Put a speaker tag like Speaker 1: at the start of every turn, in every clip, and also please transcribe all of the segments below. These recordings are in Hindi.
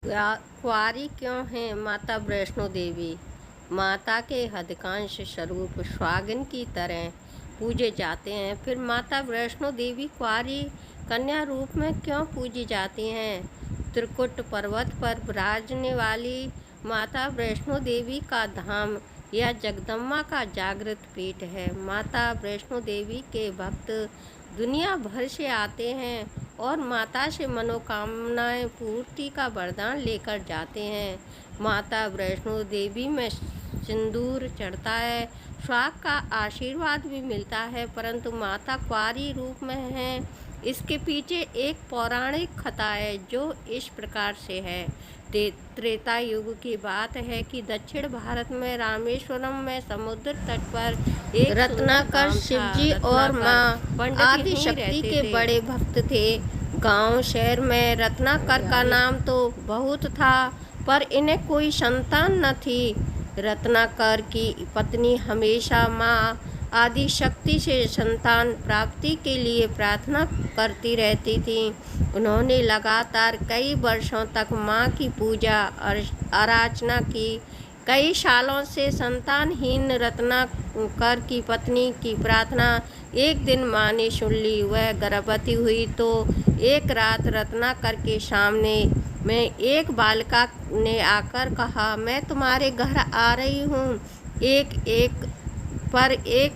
Speaker 1: कुंवारी क्यों है माता वैष्णो देवी। माता के अधिकांश स्वरूप सुहागिन की तरह पूजे जाते हैं, फिर माता वैष्णो देवी कुंवारी कन्या रूप में क्यों पूजी जाती हैं। त्रिकुट पर्वत पर विराजने वाली माता वैष्णो देवी का धाम यह जगदम्बा का जागृत पीठ है। माता वैष्णो देवी के भक्त दुनिया भर से आते हैं और माता से मनोकामनाएं पूर्ति का वरदान लेकर जाते हैं। माता वैष्णो देवी में सिंदूर चढ़ता है, सुहाग का आशीर्वाद भी मिलता है, परंतु माता कुंवारी रूप में है। इसके पीछे एक पौराणिक कथा है जो इस प्रकार से है। त्रेता युग की बात है कि दक्षिण भारत में रामेश्वरम में समुद्र तट पर एक रत्नाकर शिवजी और माँ आदि शक्ति के बड़े भक्त थे। गांव शहर में रत्नाकर का नाम तो बहुत था, पर इन्हें कोई संतान न थी। रत्नाकर की पत्नी हमेशा माँ आदि शक्ति से संतान प्राप्ति के लिए प्रार्थना करती रहती थी। उन्होंने लगातार कई वर्षों तक माँ की पूजा और आराधना की। कई सालों से संतानहीन रत्नाकर की पत्नी की प्रार्थना एक दिन माँ ने सुन ली। वह गर्भवती हुई तो एक रात रत्नाकर के सामने में एक बालिका ने आकर कहा, मैं तुम्हारे घर आ रही हूँ, एक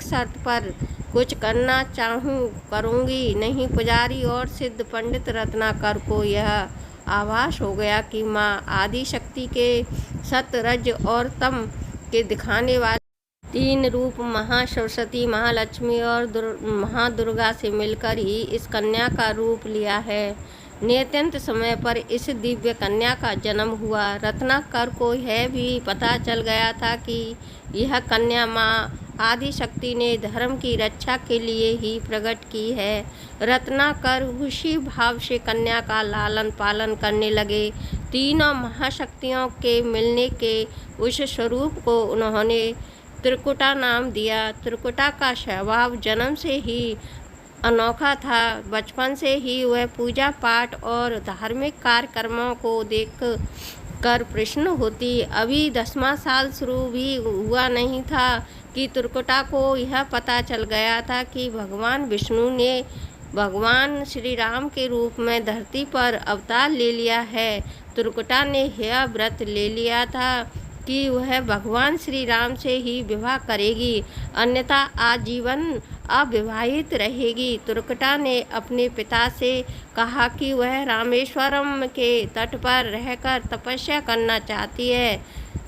Speaker 1: शर्त पर कुछ करना चाहूँ करूँगी नहीं। पुजारी और सिद्ध पंडित रत्नाकर को यह आभास हो गया कि माँ आदि शक्ति के सत्य रज और तम के दिखाने वाले तीन रूप महासरस्वती, महालक्ष्मी और महादुर्गा से मिलकर ही इस कन्या का रूप लिया है। नियत समय पर इस दिव्य कन्या का जन्म हुआ। रत्नाकर को यह भी पता चल गया था कि यह कन्या माँ आदि शक्ति ने धर्म की रक्षा के लिए ही प्रकट की है। रत्नाकर उसी भाव से कन्या का लालन पालन करने लगे। तीनों महाशक्तियों के मिलने के उस स्वरूप को उन्होंने त्रिकुटा नाम दिया। त्रिकुटा का स्वभाव जन्म से ही अनोखा था। बचपन से ही वह पूजा पाठ और धार्मिक कार्यक्रमों को देख कर प्रसन्न होती। अभी 10वां साल शुरू भी हुआ नहीं था कि त्रिकुटा को यह पता चल गया था कि भगवान विष्णु ने भगवान श्री राम के रूप में धरती पर अवतार ले लिया है। त्रिकुटा ने यह व्रत ले लिया था कि वह भगवान श्री राम से ही विवाह करेगी, अन्यथा आजीवन अविवाहित रहेगी। त्रिकुटा ने अपने पिता से कहा कि वह रामेश्वरम के तट पर रहकर तपस्या करना चाहती है।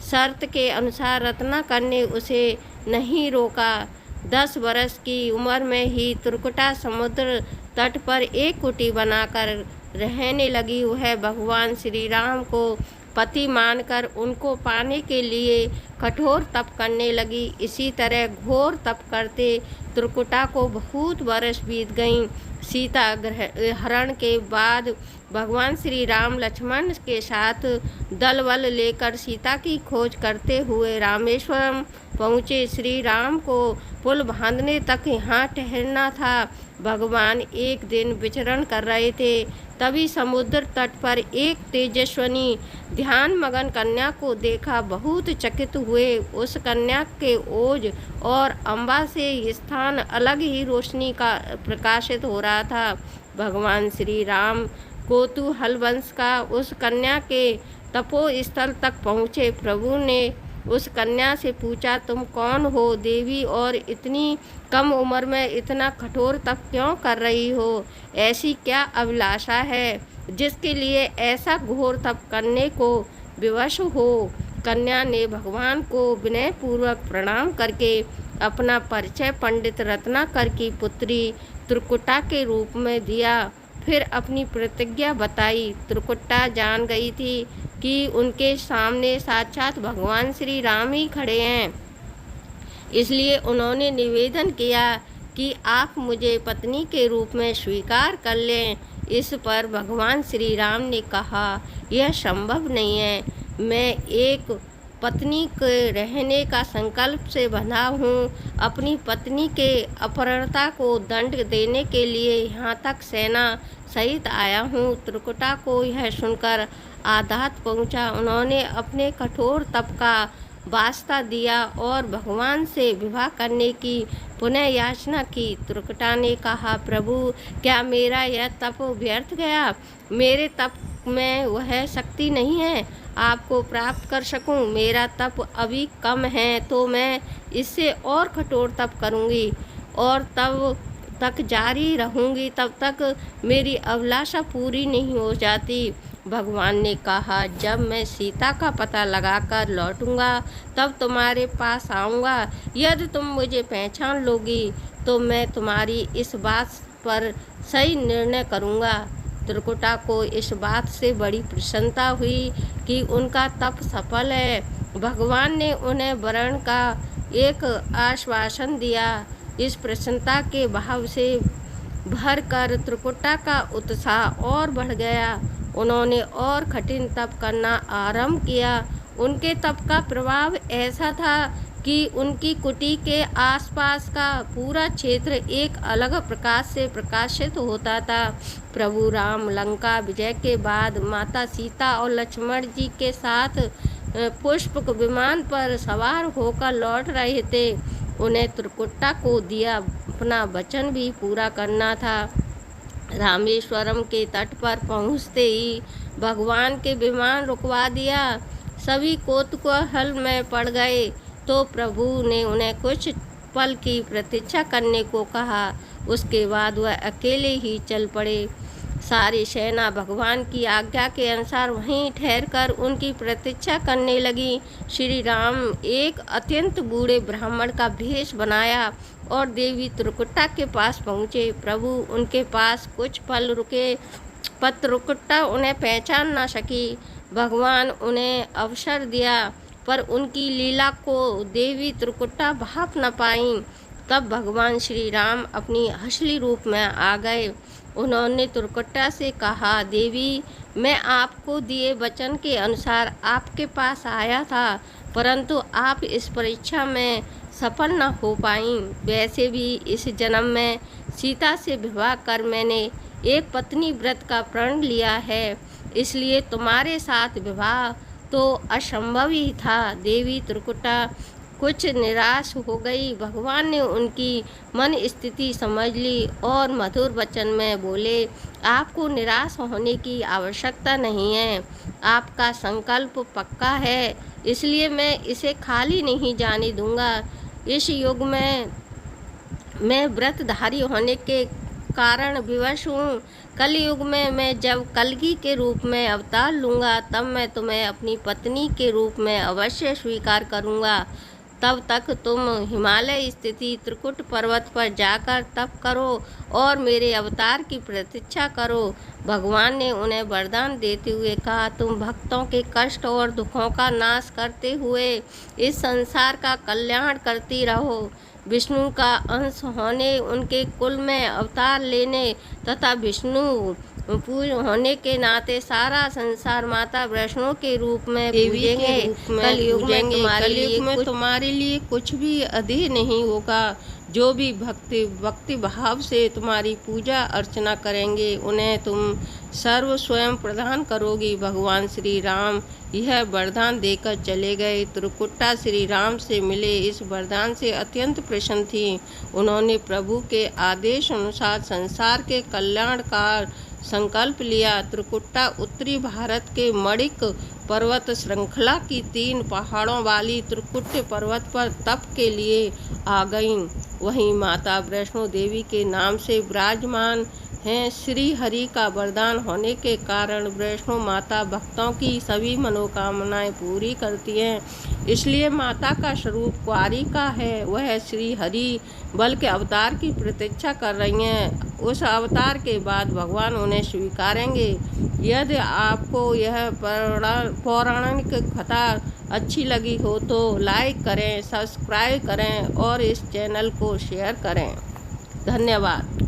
Speaker 1: शर्त के अनुसार रत्नाकर ने उसे नहीं रोका। 10 वर्ष की उम्र में ही त्रिकुटा समुद्र तट पर एक कुटी बनाकर रहने लगी। वह भगवान श्री राम को पति मानकर उनको पाने के लिए कठोर तप करने लगी। इसी तरह घोर तप करते त्रिकुटा को बहुत वर्ष बीत गईं। सीता हरण के बाद भगवान श्री राम लक्ष्मण के साथ दल बल लेकर सीता की खोज करते हुए रामेश्वरम पहुँचे। श्री राम को पुल बांधने तक यहाँ ठहरना था। भगवान एक दिन विचरण कर रहे थे, तभी समुद्र तट पर एक तेजस्विनी ध्यान मगन कन्या को देखा। बहुत चकित हुए। उस कन्या के ओज और अम्बा से स्थान अलग ही रोशनी का प्रकाशित हो रहा था। भगवान श्री राम कोतूहल वंश का उस कन्या के तपो स्थल तक पहुँचे। प्रभु ने उस कन्या से पूछा, तुम कौन हो देवी, और इतनी कम उम्र में इतना कठोर तप क्यों कर रही हो? ऐसी क्या अभिलाषा है जिसके लिए ऐसा घोर तप करने को विवश हो? कन्या ने भगवान को विनयपूर्वक प्रणाम करके अपना परिचय पंडित रत्नाकर की पुत्री त्रिकुटा के रूप में दिया। फिर अपनी प्रतिज्ञा बताई। त्रिकुटा जान गई थी कि उनके सामने साक्षात भगवान श्री राम ही खड़े हैं, इसलिए उन्होंने निवेदन किया कि आप मुझे पत्नी के रूप में स्वीकार कर लें। इस पर भगवान श्री राम ने कहा, यह संभव नहीं है। मैं एक पत्नी के रहने का संकल्प से बंधा हूँ। अपनी पत्नी के अपहरणता को दंड देने के लिए यहाँ तक सेना सहित आया हूँ। त्रिकुटा को यह सुनकर आघात पहुँचा। उन्होंने अपने कठोर तप का वास्ता दिया और भगवान से विवाह करने की पुनः याचना की। त्रिकुटा ने कहा, प्रभु, क्या मेरा यह तप व्यर्थ गया? मेरे तप में वह शक्ति नहीं है आपको प्राप्त कर सकूं। मेरा तप अभी कम है तो मैं इससे और कठोर तप करूंगी और तब तक जारी रहूंगी, तब तक मेरी अभिलाषा पूरी नहीं हो जाती। भगवान ने कहा, जब मैं सीता का पता लगाकर लौटूंगा तब तुम्हारे पास आऊँगा। यदि तुम मुझे पहचान लोगी तो मैं तुम्हारी इस बात पर सही निर्णय करूँगा। त्रिकुटा को इस बात से बड़ी प्रसन्नता हुई कि उनका तप सफल है। भगवान ने उन्हें वरण का एक आश्वासन दिया। इस प्रसन्नता के भाव से भरकर त्रिकुटा का उत्साह और बढ़ गया। उन्होंने और कठिन तप करना आरंभ किया। उनके तप का प्रभाव ऐसा था कि उनकी कुटी के आसपास का पूरा क्षेत्र एक अलग प्रकाश से प्रकाशित होता था। प्रभु राम लंका विजय के बाद माता सीता और लक्ष्मण जी के साथ पुष्पक विमान पर सवार होकर लौट रहे थे। उन्हें त्रिकुटा को दिया अपना वचन भी पूरा करना था। रामेश्वरम के तट पर पहुंचते ही भगवान के विमान रुकवा दिया। सभी कौतूहल में पड़ गए तो प्रभु ने उन्हें कुछ पल की प्रतीक्षा करने को कहा। उसके बाद वह अकेले ही चल पड़े। सारी सेना भगवान की आज्ञा के अनुसार वहीं ठहरकर उनकी प्रतीक्षा करने लगी। श्री राम एक अत्यंत बूढ़े ब्राह्मण का भेष बनाया और देवी त्रिकुटा के पास पहुँचे। प्रभु उनके पास कुछ पल रुके पर त्रिकुटा उन्हें पहचान न सकी। भगवान उन्हें अवसर दिया पर उनकी लीला को देवी त्रिकुटा भाप न पाई। तब भगवान श्री राम अपनी असली रूप में आ गए। उन्होंने त्रिकुटा से कहा, देवी, मैं आपको दिए वचन के अनुसार आपके पास आया था, परंतु आप इस परीक्षा में सफल न हो पाई। वैसे भी इस जन्म में सीता से विवाह कर मैंने एक पत्नी व्रत का प्रण लिया है, इसलिए तुम्हारे साथ विवाह तो असंभव ही था। देवी त्रिकुटा कुछ निराश हो गई। भगवान ने उनकी मन स्थिति समझ ली और मधुर वचन में बोले, आपको निराश होने की आवश्यकता नहीं है। आपका संकल्प पक्का है, इसलिए मैं इसे खाली नहीं जाने दूंगा। इस युग में मैं व्रतधारी होने के कारण विवश हूँ। कलयुग में मैं जब कलगी के रूप में अवतार लूँगा तब मैं तुम्हें अपनी पत्नी के रूप में अवश्य स्वीकार करूँगा। तब तक तुम हिमालय स्थिति त्रिकुट पर्वत पर जाकर तप करो और मेरे अवतार की प्रतीक्षा करो। भगवान ने उन्हें वरदान देते हुए कहा, तुम भक्तों के कष्ट और दुखों का नाश करते हुए इस संसार का कल्याण करती रहो। विष्णु का अंश होने, उनके कुल में अवतार लेने तथा विष्णु पूज्य होने के नाते सारा संसार माता वैष्णो के रूप में पूजेंगे। कलयुग में तुम्हारे लिए कुछ भी अधीर नहीं होगा। जो भी भक्ति भाव से तुम्हारी पूजा अर्चना करेंगे उन्हें तुम सर्व स्वयं प्रदान करोगी। भगवान श्री राम यह वरदान देकर चले गए। त्रिकुटा श्री राम से मिले इस वरदान से अत्यंत प्रसन्न थी। उन्होंने प्रभु के आदेश अनुसार संसार के कल्याण का संकल्प लिया। त्रिकुटा उत्तरी भारत के मणिक पर्वत श्रृंखला की 3 पहाड़ों वाली त्रिकुट पर्वत पर तप के लिए आ गईं। वहीं माता वैष्णो देवी के नाम से विराजमान हैं। श्री हरि का वरदान होने के कारण वैष्णो माता भक्तों की सभी मनोकामनाएं पूरी करती हैं। इसलिए माता का स्वरूप कुंवारी का है। वह श्री हरि बल के अवतार की प्रतीक्षा कर रही हैं। उस अवतार के बाद भगवान उन्हें स्वीकारेंगे। यदि आपको यह पौराणिक कथा अच्छी लगी हो तो लाइक करें, सब्सक्राइब करें और इस चैनल को शेयर करें। धन्यवाद।